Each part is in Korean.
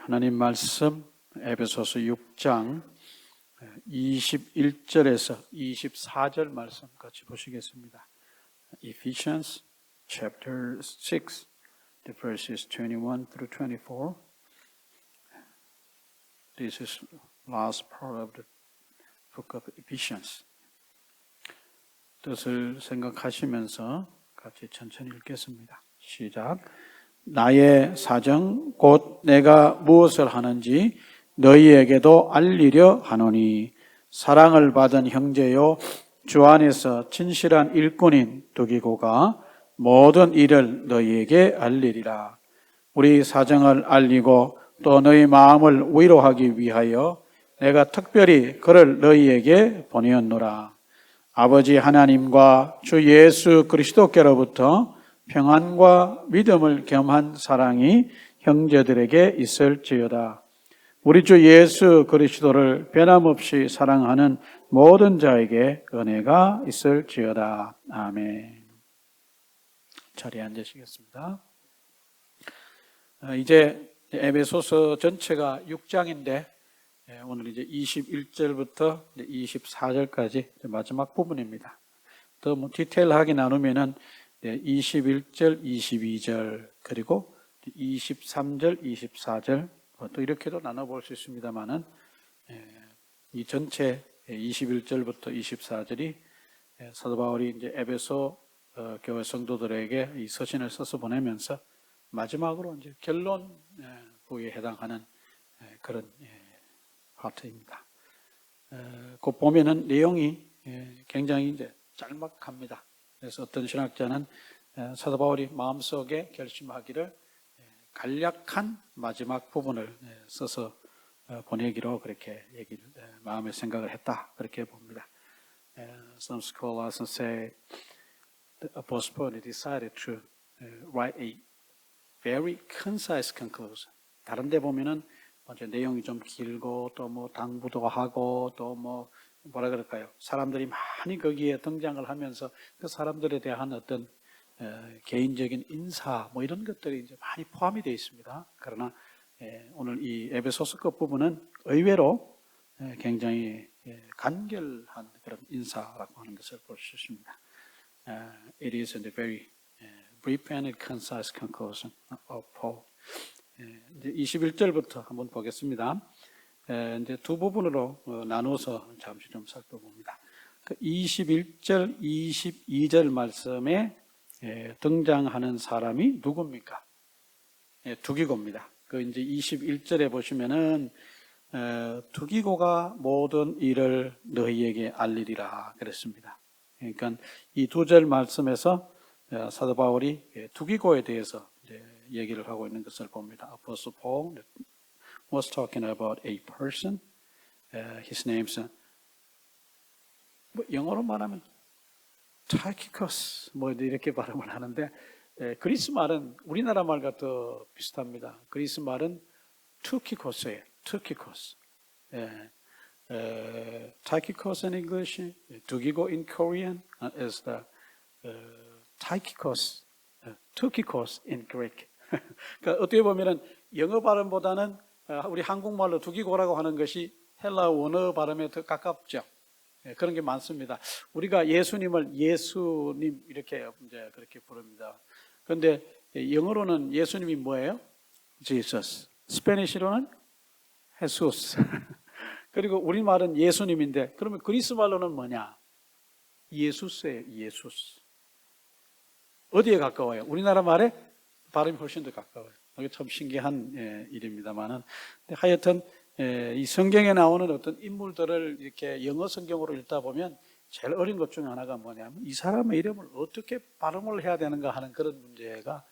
하나님 말씀 에베소서 6장 21절에서 24절 말씀 같이 보시겠습니다. Ephesians chapter 6, the verses 21 through 24. This is last part of the book of Ephesians. 뜻을 생각하시면서 같이 천천히 읽겠습니다. 시작. 나의 사정 곧 내가 무엇을 하는지 너희에게도 알리려 하노니 사랑을 받은 형제요 주 안에서 진실한 일꾼인 두기고가 모든 일을 너희에게 알리리라. 우리 사정을 알리고 또 너희 마음을 위로하기 위하여 내가 특별히 그를 너희에게 보내었노라. 아버지 하나님과 주 예수 그리스도께로부터 평안과 믿음을 겸한 사랑이 형제들에게 있을지어다. 우리 주 예수 그리스도를 변함없이 사랑하는 모든 자에게 은혜가 있을지어다. 아멘. 자리에 앉으시겠습니다. 이제 에베소서 전체가 6장인데 오늘 이제 21절부터 24절까지 마지막 부분입니다. 더 디테일하게 나누면은 21절, 22절, 그리고 23절, 24절, 또 이렇게도 나눠볼 수 있습니다만은, 이 전체 21절부터 24절이 사도 바울이 이제 에베소 교회 성도들에게 이 서신을 써서 보내면서 마지막으로 이제 결론 부에 해당하는 그런 파트입니다. 그 보면은 내용이 굉장히 이제 짤막합니다. 그래서 어떤 신학자는 사도 바울이 마음속에 결심하기를 간략한 마지막 부분을 써서 보내기로 그렇게 마음의 생각을 했다. 그렇게 봅니다. Some scholars say the Apostle Paul decided to write a very concise conclusion. 다른 데 보면은 내용이 좀 길고 또 뭐 당부도 하고 또 뭐 뭐라 그럴까요? 사람들이 많이 거기에 등장을 하면서 그 사람들에 대한 어떤 개인적인 인사 뭐 이런 것들이 이제 많이 포함이 되어 있습니다. 그러나 오늘 이 에베소서 끝 부분은 의외로 굉장히 간결한 그런 인사라고 하는 것을 볼 수 있습니다. It is a very brief and concise conclusion of Paul. 이제 21절부터 한번 보겠습니다. 이제 두 부분으로 나누어서 잠시 좀 살펴봅니다. 21절, 22절 말씀에 등장하는 사람이 누굽니까? 두기고입니다. 그 이제 21절에 보시면은 두기고가 모든 일을 너희에게 알리리라 그랬습니다. 그러니까 이 두 절 말씀에서 사도 바울이 두기고에 대해서 이제 얘기를 하고 있는 것을 봅니다. Apostle Paul was talking about a person. His name's 영어로 말하면 Tychicus 뭐 이렇게 발음을 하는데 그리스 말은 우리나라 말과 더 비슷합니다. 그리스 말은 Tychicus예요. Tychicus. Tychicus in English, 두기고 in Korean is the Tychicus, Tychicus in Greek. 그러니까 어떻게 보면은 영어 발음보다는 우리 한국말로 두기고라고 하는 것이 헬라 원어 발음에 더 가깝죠. 그런 게 많습니다. 우리가 예수님을 예수님 이렇게 이제 그렇게 부릅니다. 그런데 영어로는 예수님이 뭐예요? Jesus. 스페니쉬로는 헤수스. 그리고 우리말은 예수님인데 그러면 그리스 말로는 뭐냐? 예수스예요. 예수스. 어디에 가까워요? 우리나라 말에 발음이 훨씬 더 가까워요. 이게 참 신기한 일입니다만은 하여튼 이 성경에 나오는 어떤 인물들을 이렇게 영어 성경으로 읽다 보면 제일 어린 것 중에 하나가 뭐냐면 이 사람의 이름을 어떻게 발음을 해야 되는가 하는 그런 문제가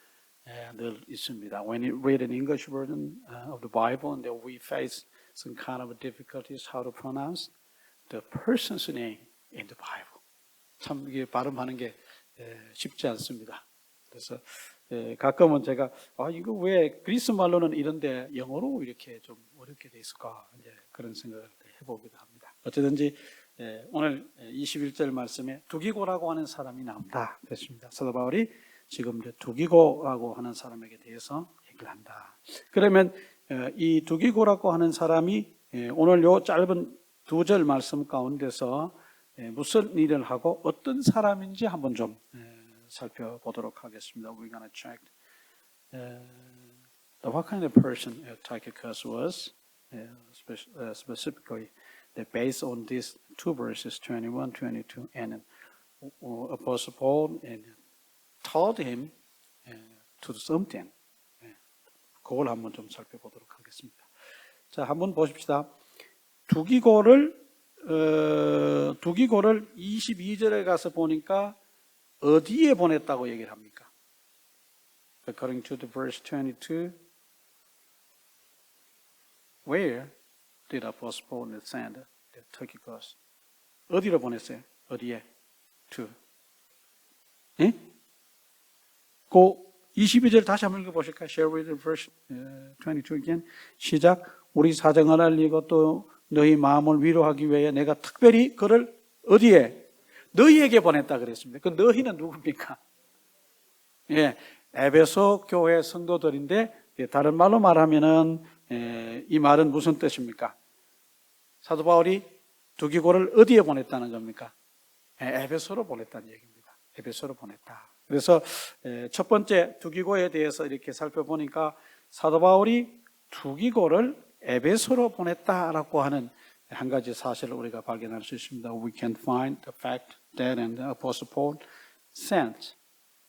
늘 있습니다. When you read an English version of the Bible and we face some kind of difficulties how to pronounce the person's name in the Bible. 참 이게 발음하는 게 쉽지 않습니다. 그래서 가끔은 제가 이거 왜 그리스 말로는 이런데 영어로 이렇게 좀 어렵게 돼 있을까 이제 그런 생각을 해보기도 합니다. 어쨌든지 오늘 21절 말씀에 두기고라고 하는 사람이 나온다 그랬습니다. 사도 바울이 지금 두기고라고 하는 사람에게 대해서 얘기를 한다. 그러면 이 두기고라고 하는 사람이 오늘 요 짧은 2절 말씀 가운데서 무슨 일을 하고 어떤 사람인지 한번 좀 살펴보도록 하겠습니다. We're going to check what kind of person Tychicus was, specifically based on these 2 verses, 21, 22, and Apostle Paul taught him to do something. 그걸 한번 좀 살펴보도록 하겠습니다. 자, 한번 보십시다. 두기고를 22절에 가서 보니까 어디에 보냈다고 얘기를 합니까? According to the verse 22, where did Apostle Paul send Tychicus? 어디로 보냈어요? 어디에? To. 예? 그 22절 다시 한번 읽어보실까요? Share with verse 22 again. 시작. 우리 사정을 알리고 또 너희 마음을 위로하기 위해 내가 특별히 그를 어디에? 너희에게 보냈다 그랬습니다. 그 너희는 누굽니까? 예, 에베소 교회 성도들인데 다른 말로 말하면은 이 말은 무슨 뜻입니까? 사도 바울이 두기고를 어디에 보냈다는 겁니까? 에베소로 보냈다는 얘기입니다. 에베소로 보냈다. 그래서 첫 번째 두기고에 대해서 이렇게 살펴보니까 사도 바울이 두기고를 에베소로 보냈다라고 하는 한 가지 사실을 우리가 발견할 수 있습니다. We can find the fact that the Apostle Paul sent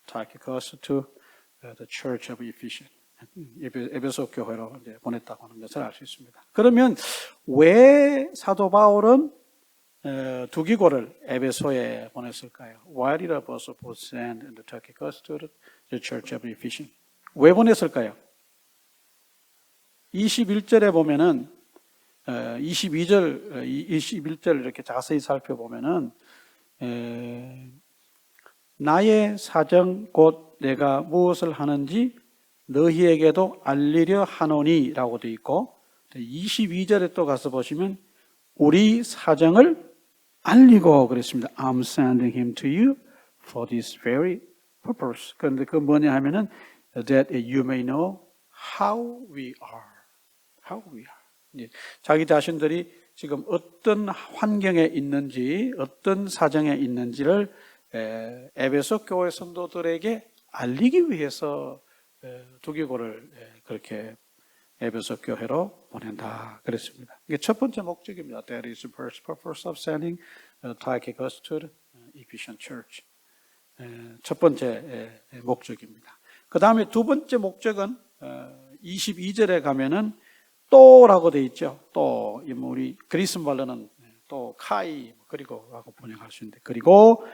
Tychicus to the Church of Ephesus. 에베소 교회로 보냈다고 하는 것을 알 수 있습니다. 그러면 왜 사도 바울은 두기고를 에베소에 보냈을까요? Why did Apostle Paul send the Tychicus to the Church of Ephesus? 왜 보냈을까요? 21절에 보면은 21절 이렇게 자세히 살펴보면은 나의 사정 곧 내가 무엇을 하는지 너희에게도 알리려 하노니라고 되어 있고 22절에 또 가서 보시면 우리 사정을 알리고 그랬습니다. I'm sending him to you for this very purpose. 그런데 그 뭐냐 하면은 that you may know how we are. How we are. 자기 자신들이 지금 어떤 환경에 있는지, 어떤 사정에 있는지를 에베소 교회 성도들에게 알리기 위해서 두기고를 그렇게 에베소 교회로 보낸다 그랬습니다. 이게 첫 번째 목적입니다. That is the first purpose of sending Tychicus to the Ephesian Church. 첫 번째 목적입니다. 그 다음에 두 번째 목적은 22절에 가면은 또라고 돼 있죠. 또 우리 그리스 말로는 또 카이 그리고 라고 번역할 수 있는데 그리고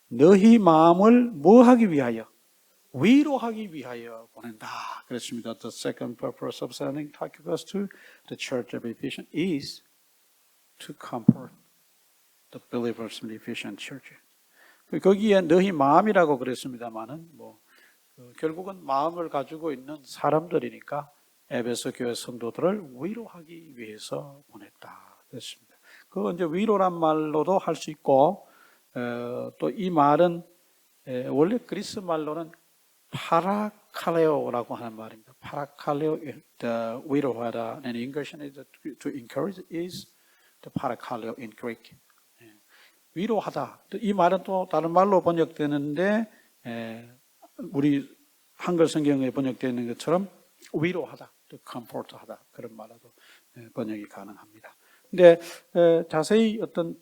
너희 마음을 뭐 하기 위하여? 위로하기 위하여 보낸다 그랬습니다. The second purpose of sending Tychicus to the Church of Ephesus is to comfort the believers in the Ephesian Church. 거기에 너희 마음이라고 그랬습니다만은 결국은 마음을 가지고 있는 사람들이니까 에베소 교회 성도들을 위로하기 위해서 보냈다 그랬습니다. 그건 이제 위로란 말로도 할 수 있고 또 이 말은 원래 그리스 말로는 파라칼레오라고 하는 말입니다. 파라칼레오, 위로하다. And in English, to encourage is the parakaleo in Greek. 위로하다. 이 말은 또 다른 말로 번역되는데 우리 한글 성경에 번역되는 것처럼 위로하다, to comfort하다 그런 말로도 번역이 가능합니다. 근데 자세히 어떤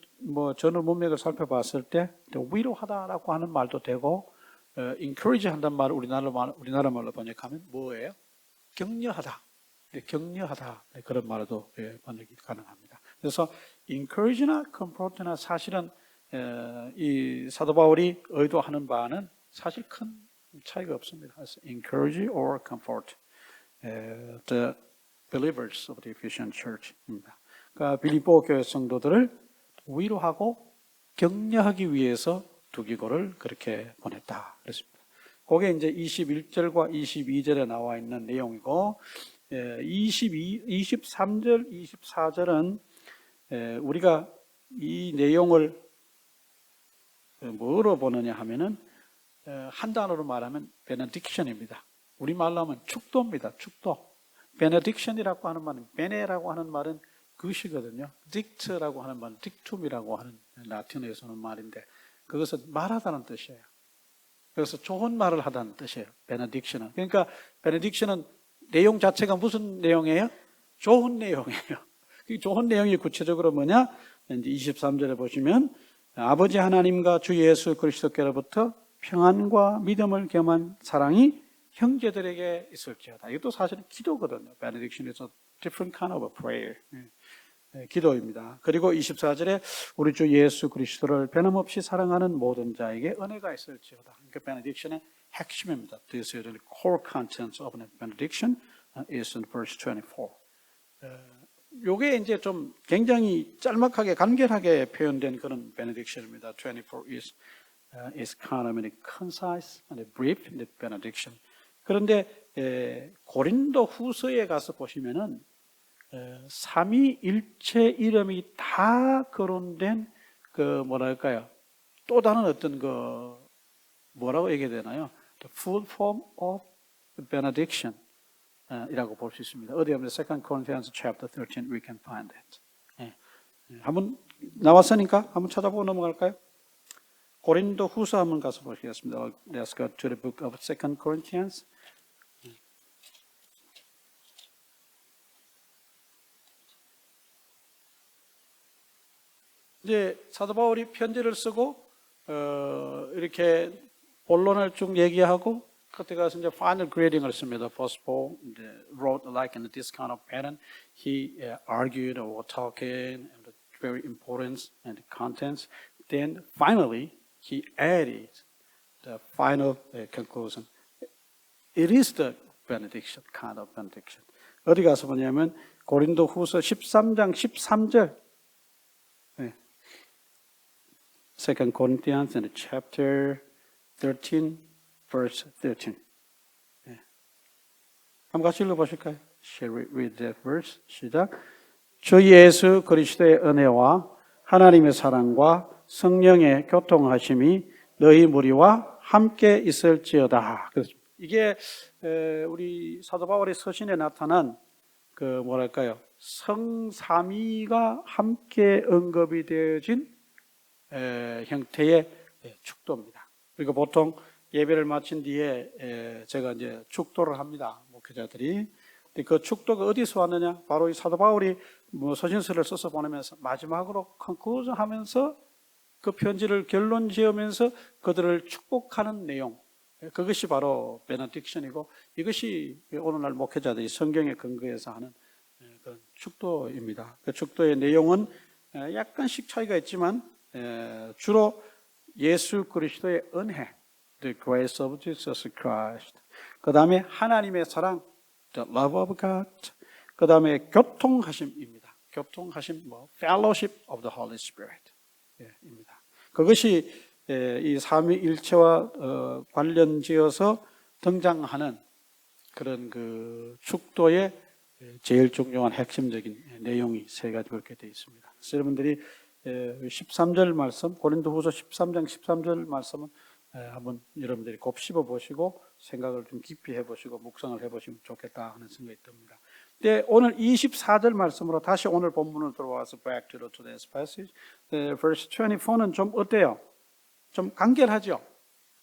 전어 문맥을 살펴봤을 때 위로하다라고 하는 말도 되고 encourage 한다는 말을 우리나라 말로 번역하면 뭐예요? 격려하다. 격려하다. 그런 말로도 번역이 가능합니다. 그래서 encourage나 comfort나 사실은 이 사도 바울이 의도하는 바는 사실 큰 차이가 없습니다. 그래서 encourage or comfort the believers of the Ephesian Church입니다. 그러니까 빌립보 교회 성도들을 위로하고 격려하기 위해서 두기고를 그렇게 보냈다 그랬습니다. 그게 이제 21절과 22절에 나와 있는 내용이고 23절, 24절은 우리가 이 내용을 뭐로 보느냐 하면은 한 단어로 말하면 benediction입니다. 우리말로 하면 축도입니다. 축도. benediction이라고 하는 말은 bene라고 하는 말은 그것이거든요. dict라고 하는 말은 dictum이라고 하는 라틴어에서 오는 말인데 그것은 말하다는 뜻이에요. 그래서 좋은 말을 하다는 뜻이에요. benediction은. 그러니까 benediction은 내용 자체가 무슨 내용이에요? 좋은 내용이에요. 그 좋은 내용이 구체적으로 뭐냐? 이제 23절에 보시면 아버지 하나님과 주 예수 그리스도께로부터 평안과 믿음을 겸한 사랑이 형제들에게 있을지어다. 이것도 사실은 기도거든요. benediction is a different kind of a prayer. 기도입니다. 그리고 24절에 우리 주 예수 그리스도를 변함없이 사랑하는 모든 자에게 은혜가 있을지어다. 그러니까 benediction의 핵심입니다. This is the core contents of the benediction is in verse 24. 요게 이제 좀 굉장히 짤막하게 간결하게 표현된 그런 benediction입니다. 24 is kind of concise and brief in the benediction. 그런데 고린도 후서에 가서 보시면은 삼위일체 이름이 다 거론된 그 뭐랄까요? 또 다른 어떤 그 뭐라고 얘기해야 되나요? The full form of the benediction 이라고 볼 수 있습니다. 어디 하면 2 Corinthians chapter 13 we can find that. 한번 나왔으니까 한번 찾아보고 넘어갈까요? 고린도 후서 한번 가서 보시겠습니다. Let's go to the book of 2 Corinthians. 이제 사도 바울이 편지를 쓰고 이렇게 본론을 쭉 얘기하고 그때 가서 이제 final grading을 씁니다. First Paul wrote like in this kind of pattern. He argued or talking and very important and the contents. Then finally he added the final conclusion. It is the benediction, kind of benediction. 어디 가서 보냐면 고린도 후서 13장 13절. 2 Corinthians and chapter 13, verse 13. 한번 같이 읽어보실까요? Shall we read that verse? 시작. 주 예수 그리스도의 은혜와 하나님의 사랑과 성령의 교통하심이 너희 무리와 함께 있을지어다. 이게 우리 사도 바울의 서신에 나타난 그 뭐랄까요? 성삼위가 함께 언급이 되어진 형태의 축도입니다. 그리고 보통 예배를 마친 뒤에 제가 이제 축도를 합니다. 목회자들이. 근데 그 축도가 어디서 왔느냐? 바로 이 사도 바울이 뭐 서신서를 써서 보내면서 마지막으로 컨클루전 하면서 그 편지를 결론 지으면서 그들을 축복하는 내용. 그것이 바로 베네딕션이고 이것이 오늘날 목회자들이 성경에 근거해서 하는 그런 축도입니다. 그 축도의 내용은 약간씩 차이가 있지만 주로 예수 그리스도의 은혜, the grace of Jesus Christ. 그 다음에 하나님의 사랑, the love of God. 그 다음에 교통하심입니다. 교통하심, fellowship of the Holy Spirit. 입니다. 그것이 이 삼위일체와 관련지어서 등장하는 그런 그 축도의 제일 중요한 핵심적인 내용이 세 가지 그렇게 되어 있습니다. 그래서 여러분들이 13절 말씀, 고린도후서 13장 13절 말씀은 한번 여러분들이 곱씹어 보시고 생각을 좀 깊이 해보시고 묵상을 해보시면 좋겠다 하는 생각이 듭니다. 근데 오늘 24절 말씀으로 다시 오늘 본문으로 들어와서 back to today's passage. verse 24는 좀 어때요? 좀 간결하죠?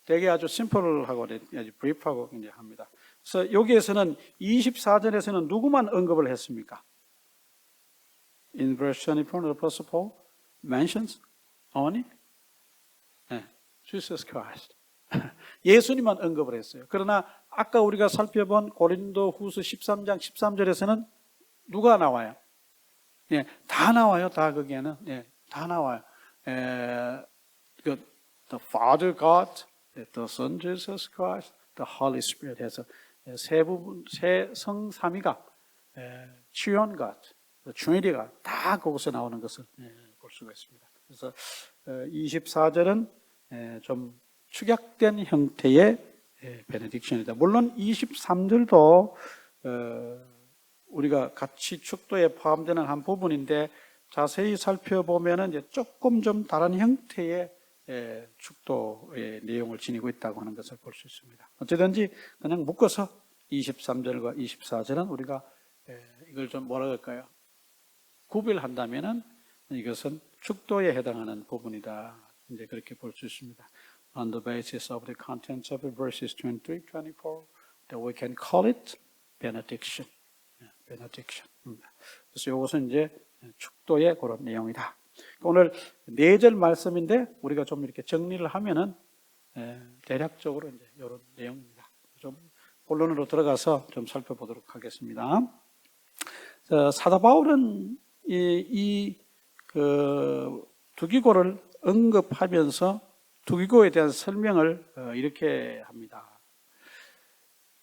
되게 아주 심플하고 아주 브리프하고 이제 합니다. 그래서 여기에서는 24절에서는 누구만 언급을 했습니까? In verse 24, the Apostle Paul mentions only Jesus Christ. 예수님만 언급을 했어요. 그러나 아까 우리가 살펴본 고린도 후서 13장 13절에서는 누가 나와요? 다 나와요. 다 거기에는. 다 나와요. The Father God, the Son Jesus Christ, the Holy Spirit 해서 세 부분, 세 성삼위가 Triune God, Trinity가 다 거기서 나오는 것을 볼 수가 있습니다. 그래서 24절은 좀 축약된 형태의 베네딕션이다. 물론 23절도 우리가 같이 축도에 포함되는 한 부분인데 자세히 살펴보면 이제 조금 좀 다른 형태의 축도의 내용을 지니고 있다고 하는 것을 볼 수 있습니다. 어쨌든지 그냥 묶어서 23절과 24절은 우리가 이걸 좀 뭐라 그럴까요? 구별한다면은 이것은 축도에 해당하는 부분이다. 이제 그렇게 볼 수 있습니다. On the basis of the contents of verses 23, 24, that we can call it benediction. benediction. 그래서 이것은 이제 축도의 그런 내용이다. 오늘 4절 말씀인데 우리가 좀 이렇게 정리를 하면은 대략적으로 이제 이런 내용입니다. 좀 본론으로 들어가서 좀 살펴보도록 하겠습니다. 사도 바울은 그 두기고를 언급하면서 두기고에 대한 설명을 이렇게 합니다.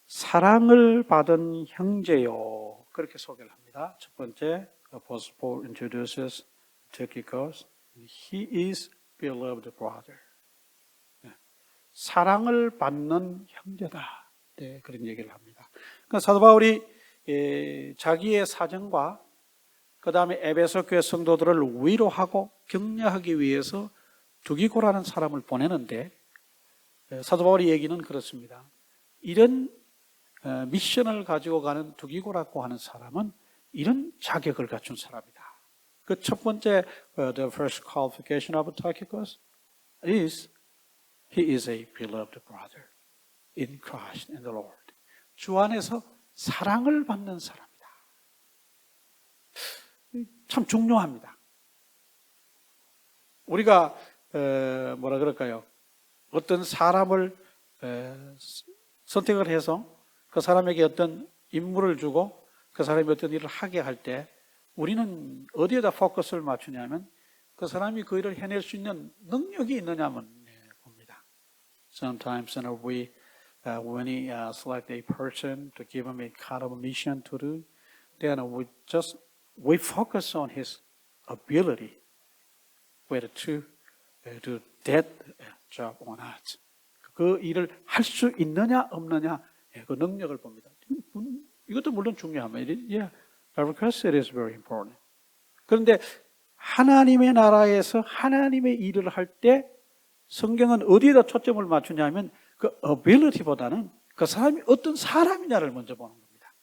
사랑을 받은 형제요. 그렇게 소개를 합니다. 첫 번째, Apostle Paul introduces Tychicus. He is beloved brother. 사랑을 받는 형제다. 네, 그런 얘기를 합니다. 그러니까 사도 바울이 자기의 사정과 그 다음에 에베소 교회 성도들을 위로하고 격려하기 위해서 두기고라는 사람을 보내는데 사도 바울의 얘기는 그렇습니다. 이런 미션을 가지고 가는 두기고라고 하는 사람은 이런 자격을 갖춘 사람이다. 그 첫 번째, the first qualification of Tychicus is he is a beloved brother in Christ and the Lord. 주 안에서 사랑을 받는 사람이다. 참 중요합니다. 우리가 뭐라 그럴까요? 어떤 사람을 선택을 해서 그 사람에게 어떤 임무를 주고 그 사람이 어떤 일을 하게 할 때 우리는 어디에다 포커스를 맞추냐면 그 사람이 그 일을 해낼 수 있는 능력이 있느냐만 봅니다. Sometimes we when we select a person to give him a kind of mission to do, then we focus on his ability whether to do that job or not. 그 일을 할 수 있느냐 없느냐 그 능력을 봅니다. 이것도 물론 중요합니다. Yeah, of course it is very important. 그런데 하나님의 나라에서 하나님의 일을 할 때 성경은 어디에다 초점을 맞추냐면 그 ability보다는 그 사람이 어떤 사람이냐를 먼저 보는 겁니다.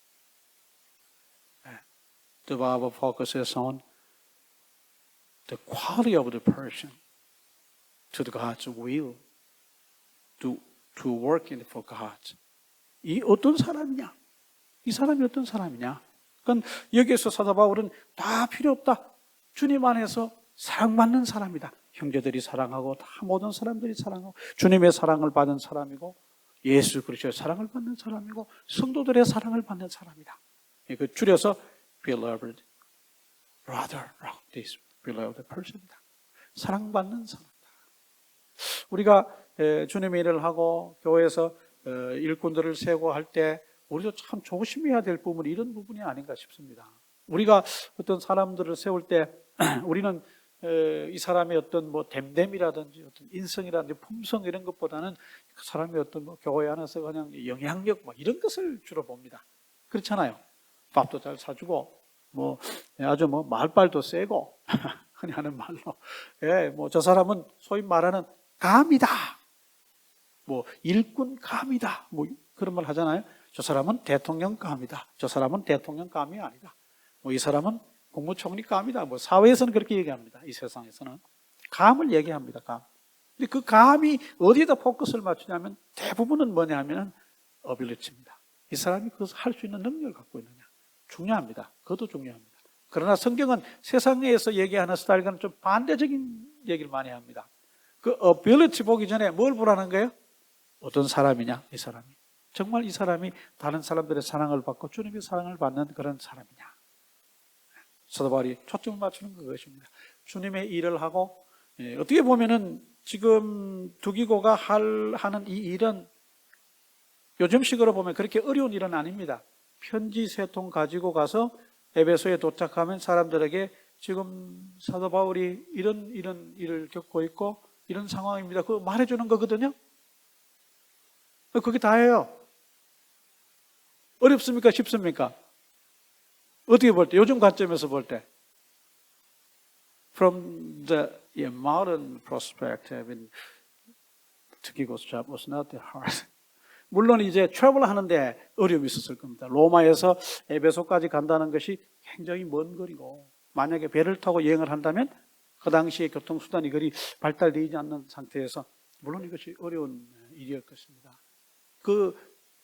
The Bible focuses on the quality of the person to God's will, to work in for God. 이 어떤 사람이냐? 이 사람이 어떤 사람이냐? 그러니까 여기에서 사도 바울은 다 필요 없다. 주님 안에서 사랑받는 사람이다. 형제들이 사랑하고 다 모든 사람들이 사랑하고 주님의 사랑을 받은 사람이고 예수 그리스도의 사랑을 받는 사람이고 성도들의 사랑을 받는 사람이다. 그 줄여서 beloved brother, this beloved person이다. 사랑받는 사람이다. 우리가 주님의 일을 하고 교회에서 일꾼들을 세우고 할 때 우리도 참 조심해야 될 부분이 이런 부분이 아닌가 싶습니다. 우리가 어떤 사람들을 세울 때 우리는 이 사람의 어떤 뭐 됨됨이라든지 어떤 인성이라든지 품성 이런 것보다는 그 사람의 어떤 뭐 교회 안에서 그냥 영향력 뭐 이런 것을 주로 봅니다. 그렇잖아요. 밥도 잘 사주고 뭐 아주 뭐 말빨도 세고 흔히 하는 말로 뭐 저 사람은 소위 말하는 감이다. 뭐 일꾼 감이다. 뭐 그런 말 하잖아요. 저 사람은 대통령 감이다. 저 사람은 대통령 감이 아니다. 뭐 이 사람은 국무총리 감이다. 뭐 사회에서는 그렇게 얘기합니다. 이 세상에서는 감을 얘기합니다. 감. 근데 그 감이 어디에다 포커스를 맞추냐면 대부분은 뭐냐 하면은 어빌리티입니다. 이 사람이 그것을 할 수 있는 능력을 갖고 있느냐. 중요합니다. 그것도 중요합니다. 그러나 성경은 세상에서 얘기하는 스타일과는 좀 반대적인 얘기를 많이 합니다. 그 어빌리티 보기 전에 뭘 보라는 거예요? 어떤 사람이냐, 이 사람이. 정말 이 사람이 다른 사람들의 사랑을 받고 주님의 사랑을 받는 그런 사람이냐. 사도 바울이 초점을 맞추는 그것입니다. 주님의 일을 하고 어떻게 보면은 지금 두기고가 하는 이 일은 요즘식으로 보면 그렇게 어려운 일은 아닙니다. 편지 3통 가지고 가서 에베소에 도착하면 사람들에게 지금 사도 바울이 이런 일을 겪고 있고 이런 상황입니다. 그거 말해주는 거거든요. 그게 다예요. 어렵습니까? 쉽습니까? 어떻게 볼 때? 요즘 관점에서 볼 때. From the modern perspective, Tychicus' job was not that hard. 물론 이제 트래블 하는데 어려움이 있었을 겁니다. 로마에서 에베소까지 간다는 것이 굉장히 먼 거리고, 만약에 배를 타고 여행을 한다면 그 당시에 교통수단이 그리 발달되지 않는 상태에서 물론 이것이 어려운 일이었을 것입니다. 그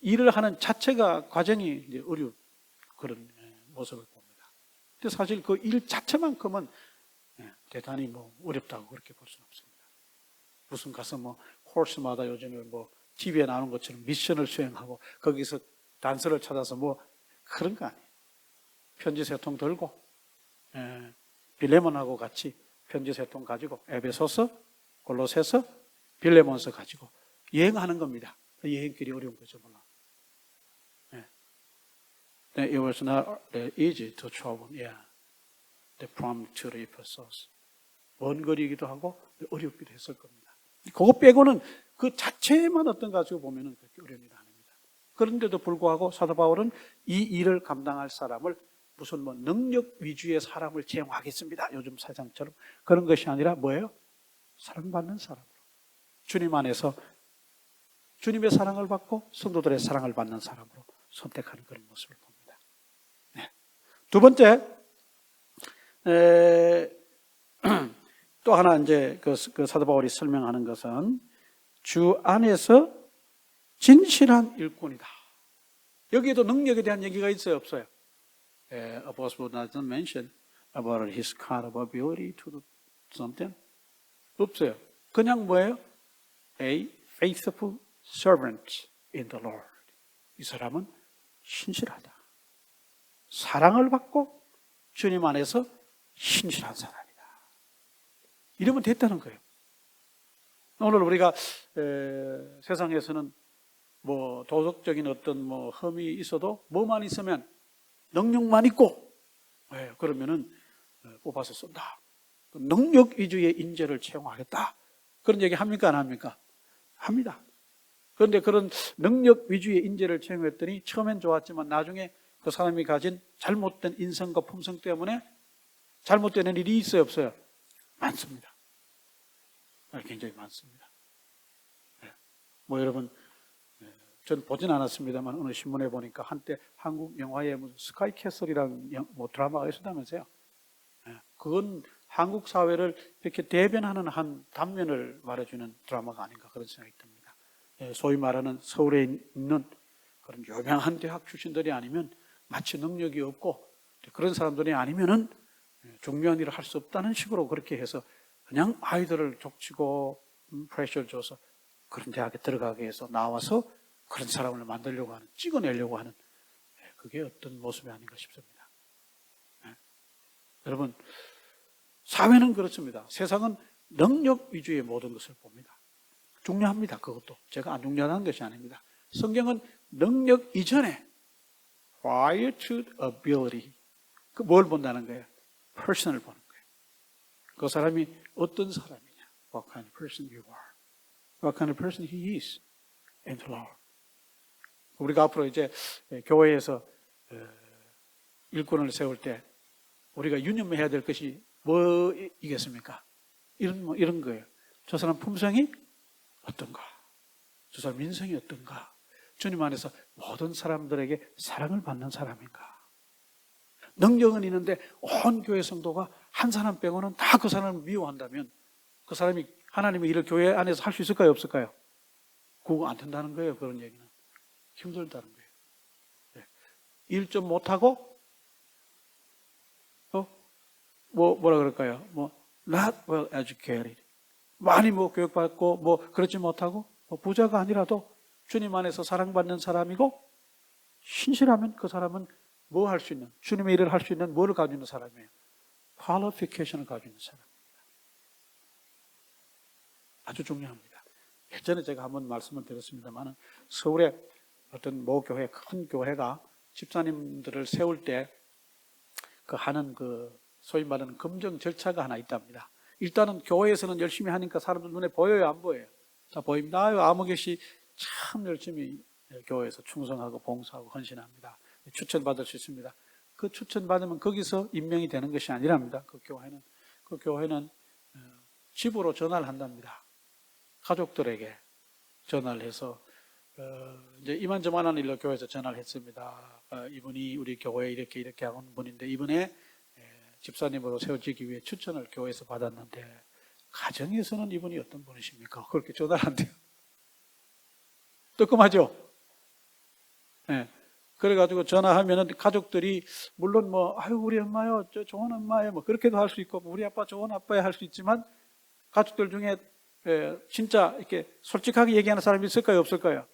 일을 하는 자체가 과정이 이제 어려운 그런 모습을 봅니다. 근데 사실 그 일 자체만큼은 대단히 뭐 어렵다고 그렇게 볼 수는 없습니다. 무슨 가서 뭐 코스마다 요즘에 뭐 TV에 나오는 것처럼 미션을 수행하고 거기서 단서를 찾아서 뭐 그런 거 아니에요. 편지 세 통 들고 빌레몬하고 같이 편지 세 통 가지고 에베소서, 골로새서, 빌레몬서 가지고 여행하는 겁니다. 여행길이 어려운 거죠, 물론. It was not easy to travel. Yeah, from to the Ephesus. 먼 거리이기도 하고 어렵기도 했을 겁니다. 그거 빼고는 그 자체만 어떤 가지고 보면은 그렇게 어려움이 아닙니다. 그런데도 불구하고 사도 바울은 이 일을 감당할 사람을 무슨 뭐 능력 위주의 사람을 채용하겠습니다. 요즘 사장처럼 그런 것이 아니라 뭐예요? 사랑받는 사람으로. 주님 안에서 주님의 사랑을 받고 성도들의 사랑을 받는 사람으로 선택하는 그런 모습을 봅니다. 두 번째, 또 하나 이제 그 사도 바울이 설명하는 것은 주 안에서 진실한 일꾼이다. 여기에도 능력에 대한 얘기가 있어요, 없어요? Apostle doesn't mention about his kind of ability to do something. 없어요. 그냥 뭐예요? A faithful servant in the Lord. 이 사람은 신실하다. 사랑을 받고 주님 안에서 신실한 사람이다. 이러면 됐다는 거예요. 오늘 우리가 세상에서는 뭐 도덕적인 어떤 뭐 흠이 있어도 뭐만 있으면 능력만 있고 그러면은 뽑아서 쏜다. 능력 위주의 인재를 채용하겠다. 그런 얘기 합니까 안 합니까? 합니다. 그런데 그런 능력 위주의 인재를 채용했더니 처음엔 좋았지만 나중에 그 사람이 가진 잘못된 인성과 품성 때문에 잘못되는 일이 있어요, 없어요? 많습니다. 굉장히 많습니다. 뭐 여러분, 전 보진 않았습니다만 어느 신문에 보니까 한때 한국 영화에 무슨 스카이캐슬이라는 뭐 드라마가 있었다면서요. 그건 한국 사회를 이렇게 대변하는 한 단면을 말해주는 드라마가 아닌가 그런 생각이 듭니다. 소위 말하는 서울에 있는 그런 유명한 대학 출신들이 아니면 마치 능력이 없고 그런 사람들이 아니면은 중요한 일을 할 수 없다는 식으로 그렇게 해서 그냥 아이들을 족치고 프레셔를 줘서 그런 대학에 들어가게 해서 나와서 그런 사람을 만들려고 하는, 찍어내려고 하는 그게 어떤 모습이 아닌가 싶습니다. 여러분, 사회는 그렇습니다. 세상은 능력 위주의 모든 것을 봅니다. 중요합니다. 그것도 제가 안 중요하다는 것이 아닙니다. 성경은 능력 이전에 prior to ability, 그 뭘 본다는 거예요? person을 보는 거예요. 그 사람이 어떤 사람이냐? What kind of person you are? What kind of person he is in the Lord? 우리가 앞으로 이제 교회에서 일꾼을 세울 때 우리가 유념해야 될 것이 뭐이겠습니까? 이런 거예요. 저 사람 품성이 어떤가? 저 사람 인성이 어떤가? 주님 안에서 모든 사람들에게 사랑을 받는 사람인가? 능력은 있는데 온 교회 성도가 한 사람 빼고는 다 그 사람을 미워한다면 그 사람이 하나님의 일을 교회 안에서 할 수 있을까요? 없을까요? 그거 안 된다는 거예요. 그런 얘기는. 힘들다는 거예요. 일 좀 못하고 뭐라 그럴까요? not well educated. 많이 교육받고 그렇지 못하고 부자가 아니라도 주님 안에서 사랑받는 사람이고 신실하면 그 사람은 뭐 할 수 있는, 주님의 일을 할 수 있는 뭐를 가지고 있는 사람이에요? qualification을 가지고 있는 사람입니다. 아주 중요합니다. 예전에 제가 한번 말씀을 드렸습니다만 서울에 어떤 모 교회, 큰 교회가 집사님들을 세울 때 하는 소위 말하는 검증 절차가 하나 있답니다. 일단은 교회에서는 열심히 하니까 사람들 눈에 보여요, 안 보여요? 다 보입니다. 아무개 씨 참 열심히 교회에서 충성하고 봉사하고 헌신합니다. 추천받을 수 있습니다. 그 추천받으면 거기서 임명이 되는 것이 아니랍니다. 그 교회는 집으로 전화를 한답니다. 가족들에게 전화를 해서 이제 이만저만한 일로 교회에서 전화를 했습니다. 이분이 우리 교회에 이렇게 하는 분인데 이분의 집사님으로 세워지기 위해 추천을 교회에서 받았는데 가정에서는 이분이 어떤 분이십니까? 그렇게 전화를 한대요. 뜨끔하죠? 네. 그래가지고 전화하면은 가족들이 물론 아유 우리 엄마요, 저 좋은 엄마예요, 그렇게도 할 수 있고 우리 아빠 좋은 아빠야 할 수 있지만 가족들 중에 진짜 이렇게 솔직하게 얘기하는 사람이 있을까요, 없을까요?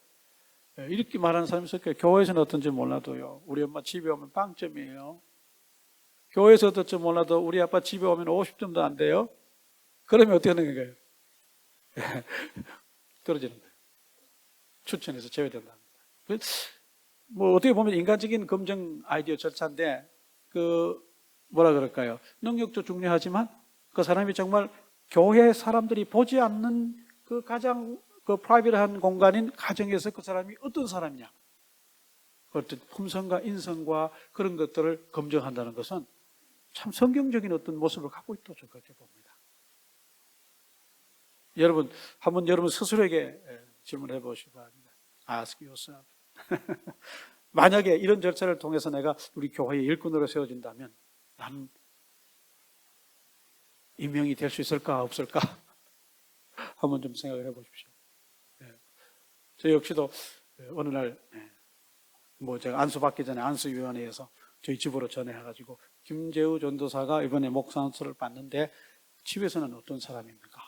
이렇게 말하는 사람이 있을까요? 교회에서는 어떤지 몰라도요. 우리 엄마 집에 오면 빵점이에요. 교회에서 어떨지 몰라도 우리 아빠 집에 오면 50점도 안 돼요. 그러면 어떻게 하는 거예요? 떨어지는 거예요. 추천해서 제외된답니다. 어떻게 보면 인간적인 검증 아이디어 절차인데, 뭐라 그럴까요? 능력도 중요하지만 그 사람이 정말 교회 사람들이 보지 않는 가장 프라이빗한 공간인 가정에서 그 사람이 어떤 사람이냐. 어떤 품성과 인성과 그런 것들을 검증한다는 것은 참 성경적인 어떤 모습을 갖고 있다고 저는 그렇게 봅니다. 여러분, 한번 여러분 스스로에게 질문해 보시기 바랍니다. Ask yourself. 만약에 이런 절차를 통해서 내가 우리 교회의 일꾼으로 세워진다면 나는 임명이 될 수 있을까 없을까? 한번 좀 생각을 해 보십시오. 저 역시도 어느 날 제가 안수 받기 전에 안수위원회에서 저희 집으로 전해가지고 김재우 전도사가 이번에 목사 안수를 받는데 집에서는 어떤 사람입니까?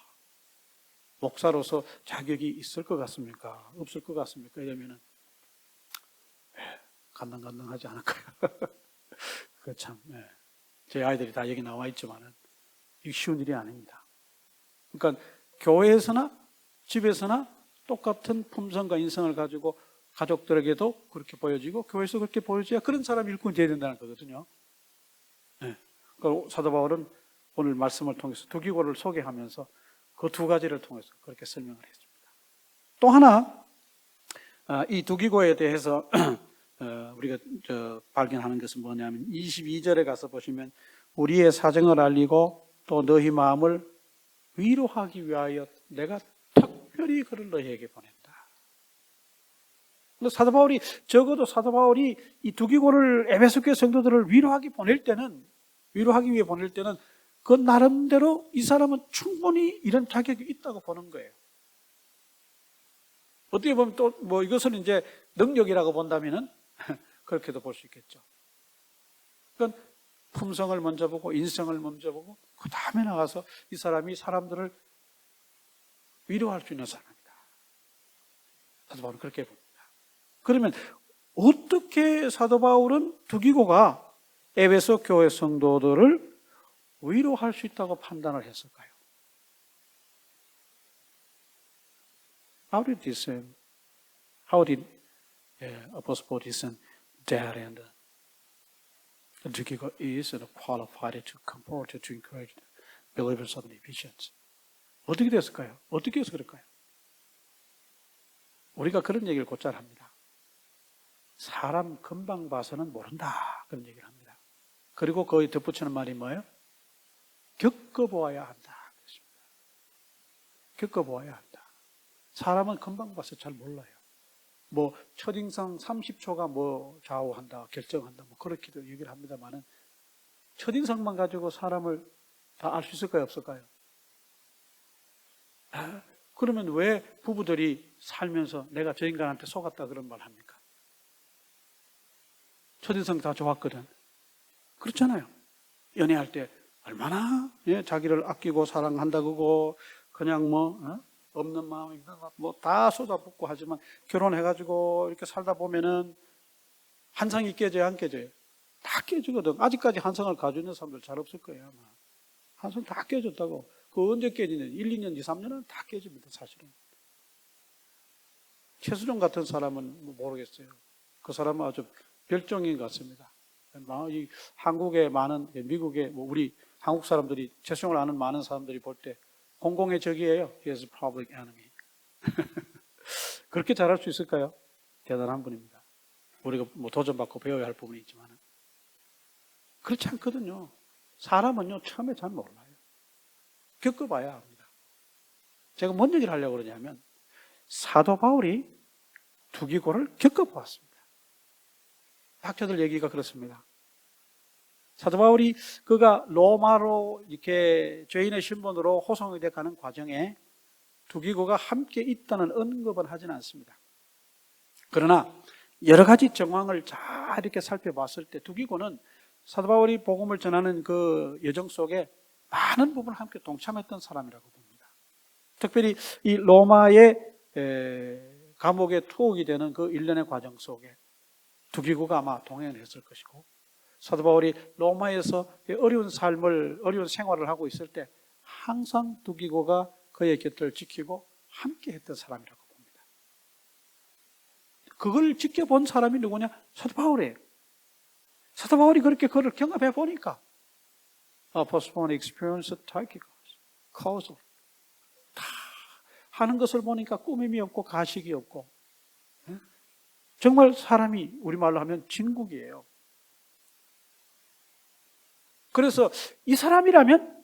목사로서 자격이 있을 것 같습니까? 없을 것 같습니까? 이러면은 간당간당하지 않을까요? 그 참, 제 아이들이 다 여기 나와 있지만은 이게 쉬운 일이 아닙니다. 그러니까 교회에서나 집에서나 똑같은 품성과 인성을 가지고 가족들에게도 그렇게 보여지고 교회에서 그렇게 보여줘야 그런 사람이 일꾼이 되어야 된다는 거거든요. 그러니까 사도 바울은 오늘 말씀을 통해서 두 기고를 소개하면서 그 두 가지를 통해서 그렇게 설명을 했습니다. 또 하나, 이 두 기고에 대해서 우리가 발견하는 것은 뭐냐면 22절에 가서 보시면 우리의 사정을 알리고 또 너희 마음을 위로하기 위하여 내가 특별히 그를 너희에게 보낸다. 사도 바울이 적어도 사도 바울이 이 두 기고를 에베소 교회 성도들을 위로하기 위해 보낼 때는 그 나름대로 이 사람은 충분히 이런 자격이 있다고 보는 거예요. 어떻게 보면 또 이것은 이제 능력이라고 본다면은 그렇게도 볼 수 있겠죠. 그러니까 품성을 먼저 보고 인성을 먼저 보고 그 다음에 나가서 이 사람이 사람들을 위로할 수 있는 사람이다. 사도 바울은 그렇게 봅니다. 그러면 어떻게 사도 바울은 두 기고가 에베소 교회 성도들을 위로할 수 있다고 판단을 했을까요? How did Apostle Paul discern that and the Gigo is qualified to comfort, to encourage the believers of the Ephesians? 어떻게 됐을까요? 어떻게 해서 그럴까요? 우리가 그런 얘기를 곧잘 합니다. 사람 금방 봐서는 모른다. 그런 얘기를 합니다. 그리고 거기 덧붙이는 말이 뭐예요? 겪어보아야 한다. 그렇습니다. 겪어보아야 한다. 사람은 금방 봐서 잘 몰라요. 첫인상 30초가 좌우한다, 결정한다, 그렇게도 얘기를 합니다만은, 첫인상만 가지고 사람을 다 알 수 있을까요, 없을까요? 그러면 왜 부부들이 살면서 내가 저 인간한테 속았다 그런 말 합니까? 첫인상 다 좋았거든. 그렇잖아요. 연애할 때 얼마나 자기를 아끼고 사랑한다고 그냥 없는 마음인가 다 쏟아붓고 하지만 결혼해가지고 이렇게 살다 보면은 한상이 깨져요, 안 깨져요? 다 깨지거든. 아직까지 한상을 가지고 있는 사람들 잘 없을 거예요, 아마. 한상 다 깨졌다고. 그 언제 깨지냐? 1, 2년, 2, 3년은 다 깨집니다, 사실은. 최수종 같은 사람은 모르겠어요. 그 사람은 아주 별종인 것 같습니다. 이 한국에 많은, 미국에 우리 한국 사람들이, 최수종을 아는 많은 사람들이 볼 때 공공의 적이에요. He is a public enemy. 그렇게 잘할 수 있을까요? 대단한 분입니다. 우리가 도전받고 배워야 할 부분이 있지만 그렇지 않거든요. 사람은요, 처음에 잘 몰라요. 겪어봐야 합니다. 제가 뭔 얘기를 하려고 그러냐면, 사도 바울이 두기고를 겪어보았습니다. 학자들 얘기가 그렇습니다. 사도 바울이 그가 로마로 이렇게 죄인의 신분으로 호송이 돼 가는 과정에 두기고가 함께 있다는 언급은 하지는 않습니다. 그러나 여러 가지 정황을 잘 이렇게 살펴봤을 때 두기고는 사도 바울이 복음을 전하는 그 여정 속에 많은 부분을 함께 동참했던 사람이라고 봅니다. 특별히 이 로마의 감옥에 투옥이 되는 그 일련의 과정 속에 두기고가 아마 동행했을 것이고, 사도 바울이 로마에서 어려운 생활을 하고 있을 때 항상 두기고가 그의 곁을 지키고 함께 했던 사람이라고 봅니다. 그걸 지켜본 사람이 누구냐? 사도 바울이에요. 사도 바울이 그렇게 그를 경험해 보니까 postponed experience Tychicus, causal 다 하는 것을 보니까 꾸밈이 없고 가식이 없고 정말 사람이 우리말로 하면 진국이에요. 그래서 이 사람이라면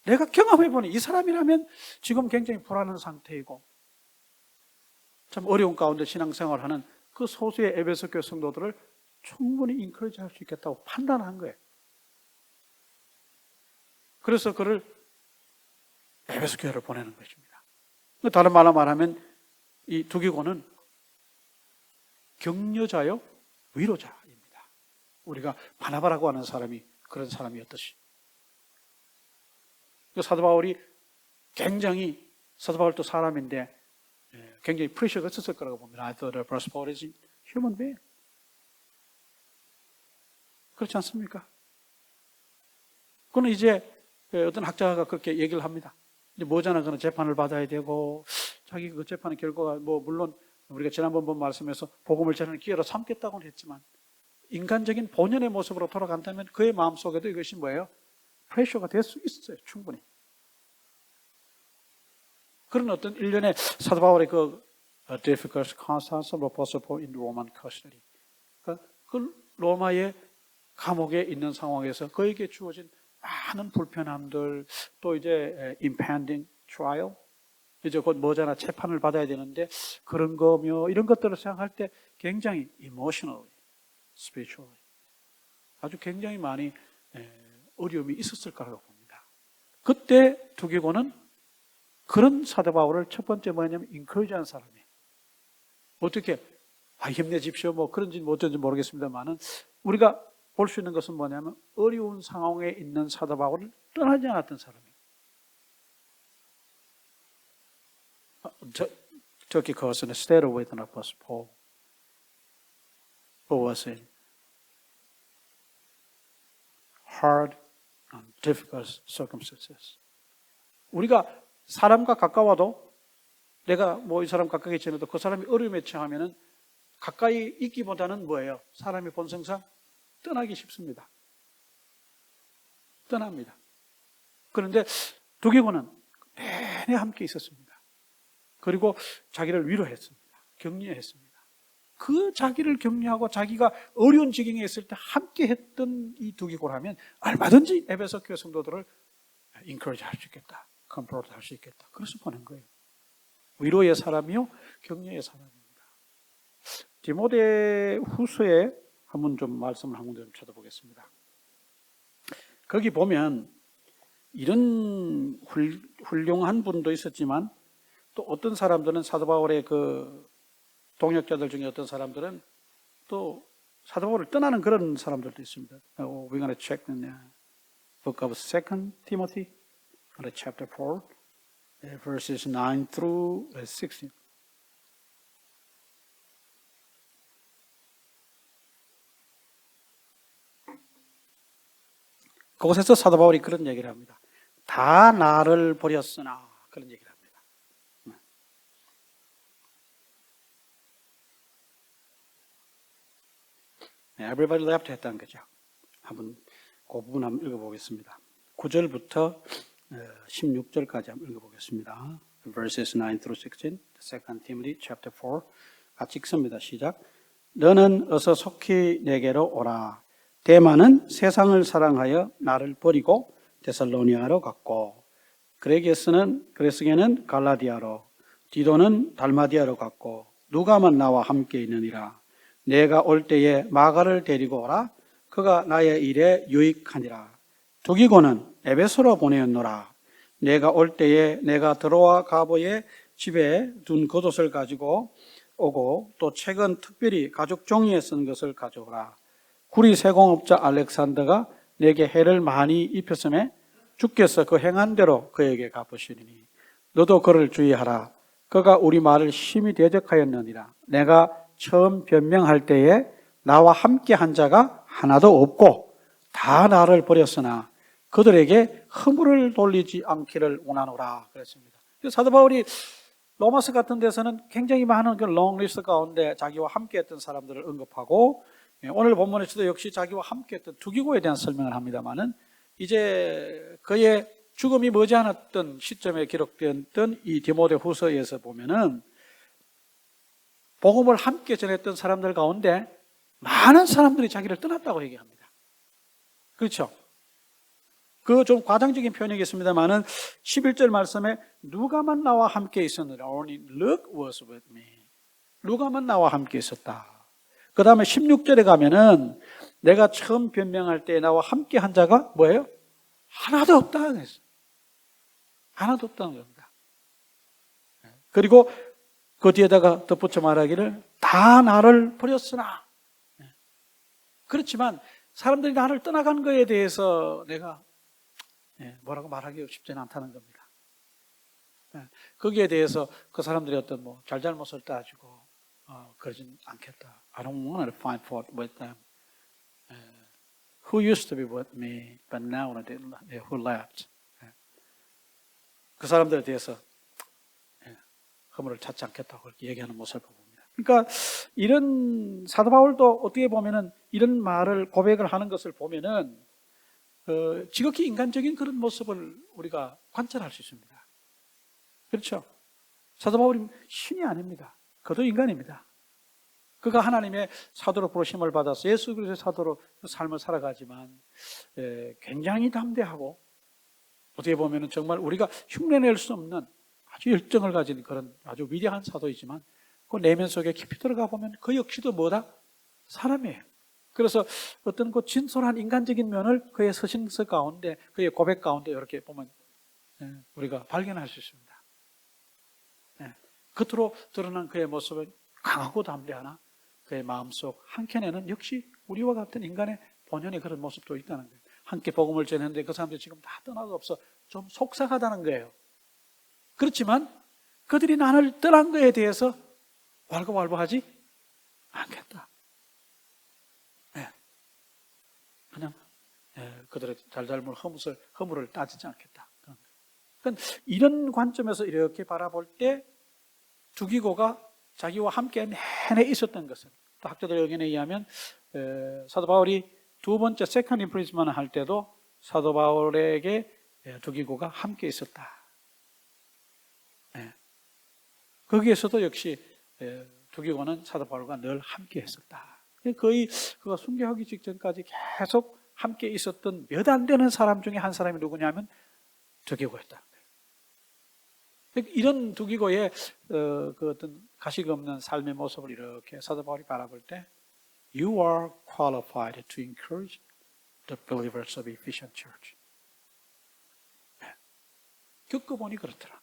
내가 경험해보니 이 사람이라면 지금 굉장히 불안한 상태이고 참 어려운 가운데 신앙생활하는 그 소수의 에베소 교회 성도들을 충분히 인커리지할 수 있겠다고 판단한 거예요. 그래서 그를 에베소 교회를 보내는 것입니다. 다른 말로 말하면 이 두기고는 격려자요 위로자입니다. 우리가 바나바라고 하는 사람이 그런 사람이었듯이. 사도 바울이 굉장히, 사도 바울도 사람인데 굉장히 프레셔가 있었을 거라고 봅니다. I thought Apostle Paul is a human being. 그렇지 않습니까? 그는 이제 어떤 학자가 그렇게 얘기를 합니다. 이제 뭐잖아, 그는 재판을 받아야 되고 자기 그 재판의 결과가 뭐 물론 우리가 지난번 본 말씀에서 복음을 전하는 기회로 삼겠다고는 했지만 인간적인 본연의 모습으로 돌아간다면 그의 마음속에도 이것이 뭐예요? 프레셔가 될 수 있어요. 충분히. 그런 어떤 일련의 사도 바울의 그 difficult circumstance of Apostle Paul in Roman custody. 그러니까 그 로마의 감옥에 있는 상황에서 그에게 주어진 많은 불편함들, 또 이제 impending trial, 이제 곧 뭐잖아, 재판을 받아야 되는데 그런 거며 이런 것들을 생각할 때 굉장히 emotionally, spiritually 아주 굉장히 많이 어려움이 있었을 거라고 봅니다. 그때 두기고는 그런 사도 바울을 첫 번째 뭐냐면 인커리지한 사람이에요. 어떻게 힘내십시오 뭐 그런지 어쩐지 모르겠습니다만은 우리가 볼 수 있는 것은 뭐냐면 어려운 상황에 있는 사도 바울을 떠나지 않았던 사람이에요. Turkey was in a state with an Apostle Paul, who was in hard and difficult circumstances. 우리가 사람과 가까워도 내가 뭐 이 사람 가까이 지내도 그 사람이 어려움에 처하면은 가까이 있기보다는 뭐예요? 사람의 본성상 떠나기 쉽습니다. 떠납니다. 그런데 두기고는 내내 함께 있었습니다. 그리고 자기를 위로했습니다. 격려했습니다. 그 자기를 격려하고 자기가 어려운 지경에 있을 때 함께 했던 이 두기고라면 얼마든지 에베소 교회 성도들을 인커리지 할 수 있겠다. 컨트롤 할 수 있겠다. 그래서 보낸 거예요. 위로의 사람이요, 격려의 사람입니다. 디모데 후서에 한번 좀 말씀을 한 군데 좀 쳐다보겠습니다. 거기 보면 이런 훌륭한 분도 있었지만 또 어떤 사람들은 사도 바울의 그 동역자들 중에 어떤 사람들은 또 사도 바울을 떠나는 그런 사람들도 있습니다. We're going to check the book of 2 Timothy, chapter 4, verses 9 through 16. 그곳에서 사도 바울이 그런 얘기를 합니다. 다 나를 버렸으나 그런 얘기를 합니다. Everybody left 했다는 거죠. 한번 그 부분 한번 읽어보겠습니다. 9절부터 16절까지 한번 읽어보겠습니다. Verses 9 through 16, 2 Timothy chapter 4. 같이 읽습니다. 시작. 너는 어서 속히 내게로 오라. 데마는 세상을 사랑하여 나를 버리고 데살로니아로 갔고, 그레스게는 갈라디아로, 디도는 달마디아로 갔고, 누가만 나와 함께 있느니라. 내가 올 때에 마가를 데리고 오라. 그가 나의 일에 유익하니라. 두기고는 에베소로 보내었노라. 내가 올 때에 내가 들어와 가보의 집에 둔 겉옷을 가지고 오고 또 책은 특별히 가죽 종이에 쓴 것을 가져오라. 구리 세공업자 알렉산더가 내게 해를 많이 입혔음에 주께서 그 행한 대로 그에게 갚으시리니 너도 그를 주의하라. 그가 우리 말을 심히 대적하였느니라. 내가 처음 변명할 때에 나와 함께 한 자가 하나도 없고 다 나를 버렸으나 그들에게 허물을 돌리지 않기를 원하노라 그랬습니다. 사도 바울이 로마서 같은 데서는 굉장히 많은 그 롱리스트 가운데 자기와 함께 했던 사람들을 언급하고 오늘 본문에서도 역시 자기와 함께 했던 두기고에 대한 설명을 합니다만은 이제 그의 죽음이 머지않았던 시점에 기록되었던 이 디모데후서에서 보면은 복음을 함께 전했던 사람들 가운데 많은 사람들이 자기를 떠났다고 얘기합니다. 그렇죠? 그 좀 과장적인 표현이겠습니다만은 11절 말씀에 누가만 나와 함께 있었느라. Only Luke was with me. 누가만 나와 함께 있었다. 그 다음에 16절에 가면은 내가 처음 변명할 때 나와 함께 한 자가 뭐예요? 하나도 없다 그랬어요. 하나도 없다는 겁니다. 그리고 그 뒤에다가 덧붙여 말하기를 다 나를 버렸으나. 그렇지만 사람들이 나를 떠나간 거에 대해서 내가 뭐라고 말하기 쉽지는 않다는 겁니다. 거기에 대해서 그 사람들이 어떤 뭐 잘잘못을 따지고 그러진 않겠다. I don't want to find fault with them. Who used to be with me, but now who left. 그 사람들에 대해서 허물을 찾지 않겠다고 그렇게 얘기하는 모습을 봅니다. 그러니까 이런 사도 바울도 어떻게 보면은 이런 말을 고백을 하는 것을 보면은 지극히 인간적인 그런 모습을 우리가 관찰할 수 있습니다. 그렇죠? 사도 바울이 신이 아닙니다. 그도 인간입니다. 그가 하나님의 사도로 부르심을 받아서 예수 그리스도의 사도로 삶을 살아가지만 굉장히 담대하고 어떻게 보면 정말 우리가 흉내낼 수 없는 아주 열정을 가진 그런 아주 위대한 사도이지만 그 내면 속에 깊이 들어가 보면 그 역시도 뭐다? 사람이에요. 그래서 어떤 그 진솔한 인간적인 면을 그의 서신서 가운데 그의 고백 가운데 이렇게 보면 우리가 발견할 수 있습니다. 겉으로 드러난 그의 모습은 강하고 담대하나 그의 마음속 한켠에는 역시 우리와 같은 인간의 본연의 그런 모습도 있다는 거예요. 함께 복음을 전했는데 그 사람들이 지금 다 떠나고 없어 좀 속상하다는 거예요. 그렇지만 그들이 나를 떠난 거에 대해서 왈가왈부하지 않겠다. 그냥 그들의 잘잘못 허물을 따지지 않겠다. 그러니까 이런 관점에서 이렇게 바라볼 때 두기고가 자기와 함께 내내 있었던 것은 또 학자들 의견에 의하면 사도 바울이 두 번째 세컨드 임프리즈먼을 할 때도 사도 바울에게 두기고가 함께 있었다. 거기에서도 역시 두기고는 사도 바울과 늘 함께 했었다. 거의 그가 순교하기 직전까지 계속 함께 있었던 몇 안 되는 사람 중에 한 사람이 누구냐면 두기고였다. 이런 두기고의 그 어떤 가식 없는 삶의 모습을 이렇게 사도 바울이 바라볼 때 You are qualified to encourage the believers of Ephesian Church. 겪어보니 그렇더라.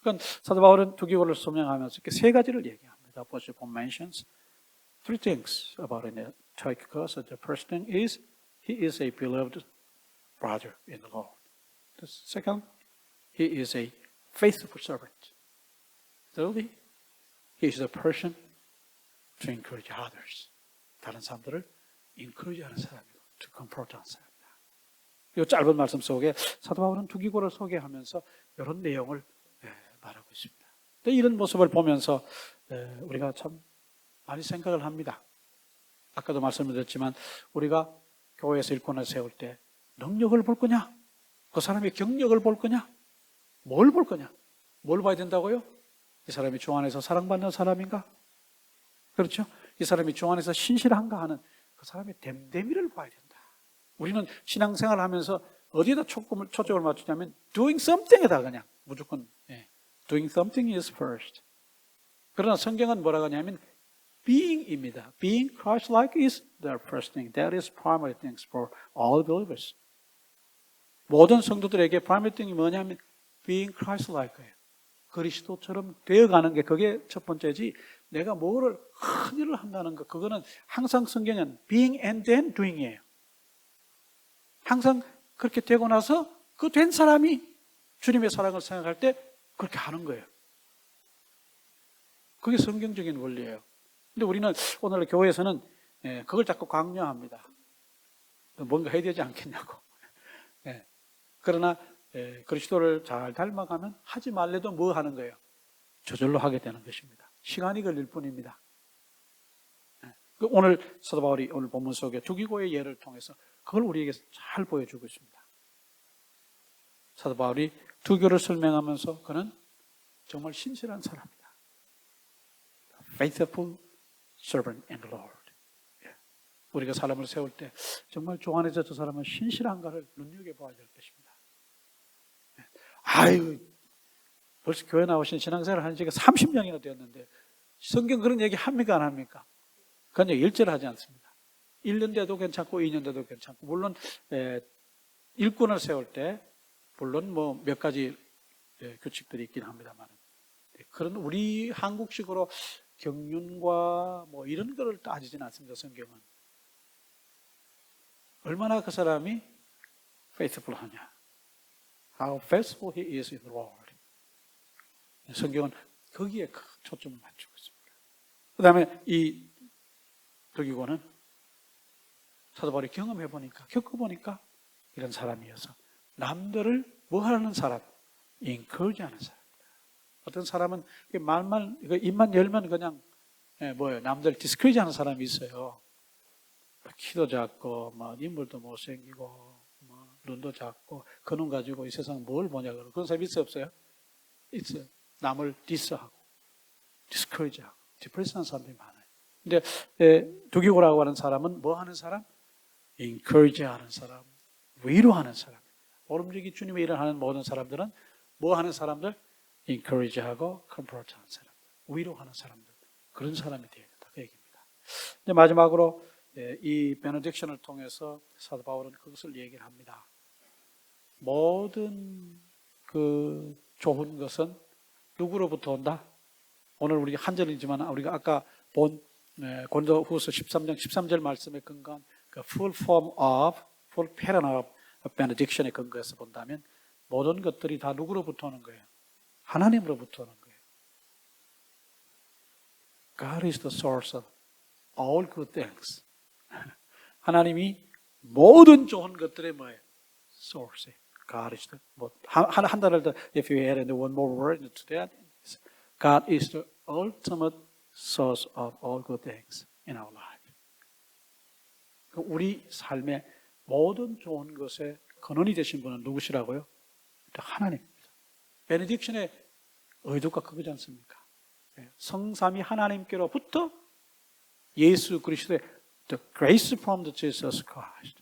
그러니까 사도 바울은 두기고를 소명하면서 이렇게 세 가지를 얘기합니다. Apostle Paul mentions three things about Tychicus. The first thing is he is a beloved brother in the Lord. The second, he is a faithful servant. Thirdly, he is a person to encourage others. 다른 사람들을 encourage하는 사람이고 to comfort하는 사람이다. 이 짧은 말씀 속에 사도 바울은 두기고를 소개하면서 이런 내용을 말하고 있습니다. 이런 모습을 보면서 우리가 참 많이 생각을 합니다. 아까도 말씀드렸지만 우리가 교회에서 일꾼을 세울 때 능력을 볼 거냐? 그 사람의 경력을 볼 거냐? 뭘 볼 거냐? 뭘 봐야 된다고요? 이 사람이 주 안에서 사랑받는 사람인가? 그렇죠? 이 사람이 주 안에서 신실한가 하는 그 사람의 됨됨이를 봐야 된다. 우리는 신앙생활을 하면서 어디에다 초점을 맞추냐면 doing something에다 그냥 무조건 doing something is first. 그러나 성경은 뭐라고 하냐면 being입니다. Being Christ-like is the first thing. That is primary things for all believers. 모든 성도들에게 primary thing이 뭐냐면 being Christ-like예요. 그리스도처럼 되어가는 게 그게 첫 번째지. 내가 뭐를 큰 일을 한다는 거 그거는 항상 성경은 being and then doing이에요. 항상 그렇게 되고 나서 그 된 사람이 주님의 사랑을 생각할 때 그렇게 하는 거예요. 그게 성경적인 원리예요. 근데 우리는 오늘 교회에서는 그걸 자꾸 강요합니다. 뭔가 해야 되지 않겠냐고. 그러나 그리스도를 잘 닮아가면 하지 말래도 뭐 하는 거예요? 저절로 하게 되는 것입니다. 시간이 걸릴 뿐입니다. 오늘 사도 바울이 오늘 본문 속에 두기고의 예를 통해서 그걸 우리에게 잘 보여주고 있습니다. 사도 바울이 두교를 설명하면서 그는 정말 신실한 사람이다. Faithful servant in the Lord. 우리가 사람을 세울 때 정말 주 안에서 저 사람은 신실한가를 눈여겨봐야 될 것입니다. 아유, 벌써 교회 나오신 신앙생활을 한 지가 30년이나 되었는데 성경 그런 얘기 합니까 안 합니까? 그건 일절하지 않습니다. 1년 돼도 괜찮고 2년 돼도 괜찮고 물론 일꾼을 세울 때 물론 뭐 몇 가지 규칙들이 있긴 합니다만 그런 우리 한국식으로 경륜과 뭐 이런 거를 따지진 않습니다. 성경은 얼마나 그 사람이 faithful하냐, how faithful he is in the Lord. 성경은 거기에 큰 초점을 맞추고 있습니다. 그 다음에 이 두기고는 사도 바울이 경험해보니까 겪어보니까 이런 사람이어서 남들을 뭐 하는 사람? encourage 하는 사람입니다. 어떤 사람은 말만 입만 열면 그냥 뭐예요? 남들 discourage 하는 사람이 있어요. 키도 작고 뭐 인물도 못생기고 뭐 눈도 작고 그 눈 가지고 이 세상 뭘 보냐 그런 사람 있어요 없어요? 있어요. 남을 디스하고 discourage하고 디프레스한 사람들이 많아요. 근데 두기고라고 하는 사람은 뭐 하는 사람? encourage 하는 사람, 위로하는 사람. 오름지기 주님의 일을 하는 모든 사람들은 뭐 하는 사람들? encourage하고 comfort하는 사람들, 위로하는 사람들. 그런 사람이 되겠다 그 얘기입니다. 이제 마지막으로 이 베네딕션을 통해서 사도 바울은 그것을 얘기를 합니다. 모든 그 좋은 것은 누구로부터 온다? 오늘 우리 한 절이지만 우리가 아까 본 고린도후서 13장 13절 말씀에 근거한 그 full form of, full pattern of benediction에 근거해서 본다면 모든 것들이 다 누구로부터 오는 거예요? 하나님으로부터 오는 거예요. God is the source of all good things. 하나님이 모든 좋은 것들의 뭐예요? source. God is the 한 단어를 더 if you add one more word to that, God is the ultimate source of all good things in our life. 우리 삶의 모든 좋은 것의 근원이 되신 분은 누구시라고요? 하나님입니다. 베네딕션의 의도가 그거지 않습니까? 성삼위 하나님께로부터 예수 그리스도의 the grace from the Jesus Christ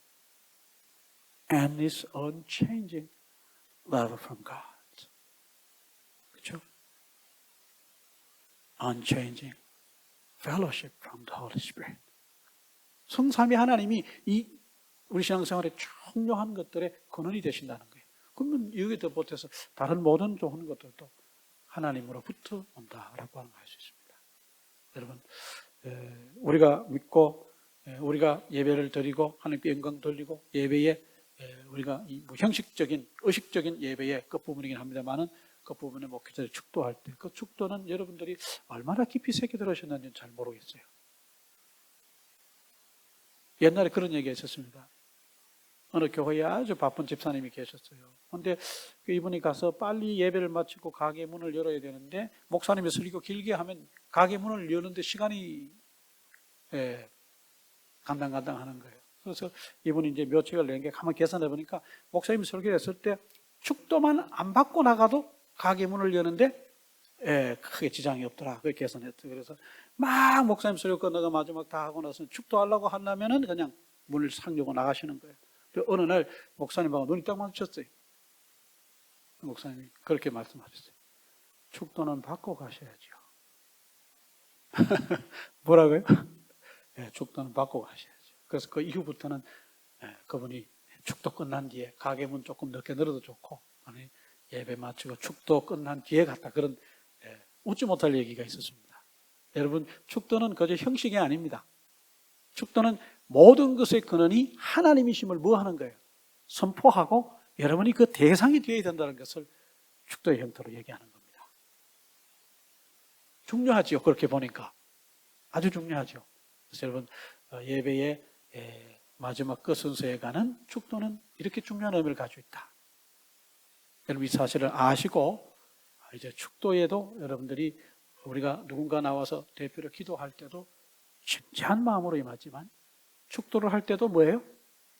and His unchanging love from God. 그렇죠? Unchanging fellowship from the Holy Spirit. 성삼위 하나님이 이 우리 신앙생활에 중요한 것들의 근원이 되신다는 거예요. 그러면 여기에 더 보태서 다른 모든 좋은 것들도 하나님으로부터 온다라고 하는 걸 알 수 있습니다. 여러분, 우리가 믿고 우리가 예배를 드리고 하나님께 영광 돌리고 예배에 우리가 형식적인 의식적인 예배의 끝부분이긴 합니다만은 끝부분에 목회자들이 축도할 때 그 축도는 여러분들이 얼마나 깊이 새겨 들으셨는지는 잘 모르겠어요. 옛날에 그런 얘기 했었습니다. 어느 교회에 아주 바쁜 집사님이 계셨어요. 그런데 이분이 가서 빨리 예배를 마치고 가게 문을 열어야 되는데 목사님이 설교 길게 하면 가게 문을 여는데 시간이 간당간당 하는 거예요. 그래서 이분이 이제 며칠을 낸 게 가만 계산해 보니까 목사님이 설교했을 때 축도만 안 받고 나가도 가게 문을 여는데 크게 지장이 없더라. 그렇게 계산했어요. 그래서 막 목사님 설교 끝나고 마지막 다 하고 나서 축도하려고 한다면은 그냥 문을 상 열고 나가시는 거예요. 어느 날 목사님하고 눈이 딱 마주쳤어요. 목사님이 그렇게 말씀하셨어요. 축도는 받고 가셔야죠. 뭐라고요? 예, 축도는 받고 가셔야죠. 그래서 그 이후부터는 그분이 축도 끝난 뒤에 가게 문 조금 늦게 늘어도 좋고, 아니 예배 마치고 축도 끝난 뒤에 갔다, 그런 웃지 못할 얘기가 있었습니다. 여러분, 축도는 그저 형식이 아닙니다. 축도는 모든 것의 근원이 하나님이심을 뭐 하는 거예요? 선포하고 여러분이 그 대상이 되어야 된다는 것을 축도의 형태로 얘기하는 겁니다. 중요하지요. 그렇게 보니까 아주 중요하죠. 그래서 여러분, 예배의 마지막 끝 순서에 가는 축도는 이렇게 중요한 의미를 가지고 있다. 여러분, 이 사실을 아시고 이제 축도에도 여러분들이, 우리가 누군가 나와서 대표로 기도할 때도 진지한 마음으로 임하지만, 축도를 할 때도 뭐예요?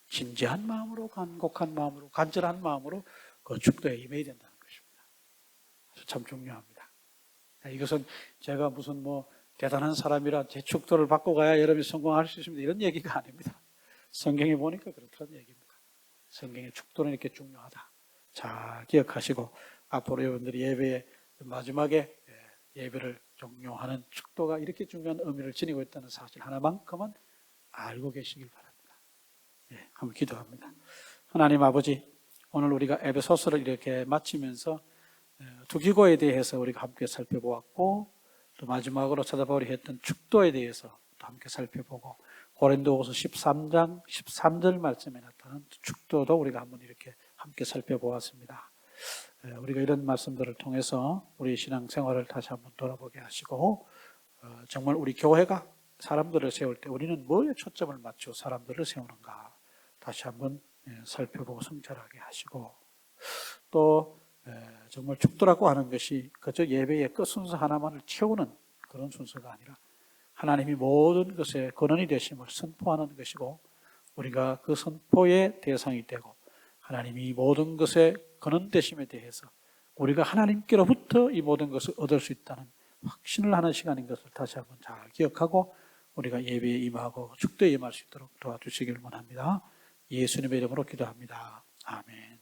진지한 마음으로, 간곡한 마음으로, 간절한 마음으로 그 축도에 임해야 된다는 것입니다. 그래서 참 중요합니다. 이것은 제가 무슨 대단한 사람이라 제 축도를 받고 가야 여러분이 성공할 수 있습니다, 이런 얘기가 아닙니다. 성경에 보니까 그렇다는 얘기입니다. 성경의 축도는 이렇게 중요하다. 잘 기억하시고 앞으로 여러분들이 예배의 마지막에 예배를 종료하는 축도가 이렇게 중요한 의미를 지니고 있다는 사실 하나만큼은 알고 계시길 바랍니다. 한번 기도합니다. 하나님 아버지, 오늘 우리가 에베소서를 이렇게 마치면서 두 기고에 대해서 우리가 함께 살펴보았고, 또 마지막으로 사도 바울이 했던 축도에 대해서 또 함께 살펴보고, 고린도후서 13장 13절 말씀에 나타난 축도도 우리가 한번 이렇게 함께 살펴보았습니다. 우리가 이런 말씀들을 통해서 우리 신앙생활을 다시 한번 돌아보게 하시고, 정말 우리 교회가 사람들을 세울 때 우리는 뭐에 초점을 맞추고 사람들을 세우는가 다시 한번 살펴보고 성찰하게 하시고, 또 정말 축도라고 하는 것이 그저 예배의 끝 순서 하나만을 채우는 그런 순서가 아니라 하나님이 모든 것의 근원이 되심을 선포하는 것이고, 우리가 그 선포의 대상이 되고 하나님이 모든 것의 근원 되심에 대해서 우리가 하나님께로부터 이 모든 것을 얻을 수 있다는 확신을 하는 시간인 것을 다시 한번 잘 기억하고 우리가 예배에 임하고 축도에 임할 수 있도록 도와주시길 원합니다. 예수님의 이름으로 기도합니다. 아멘.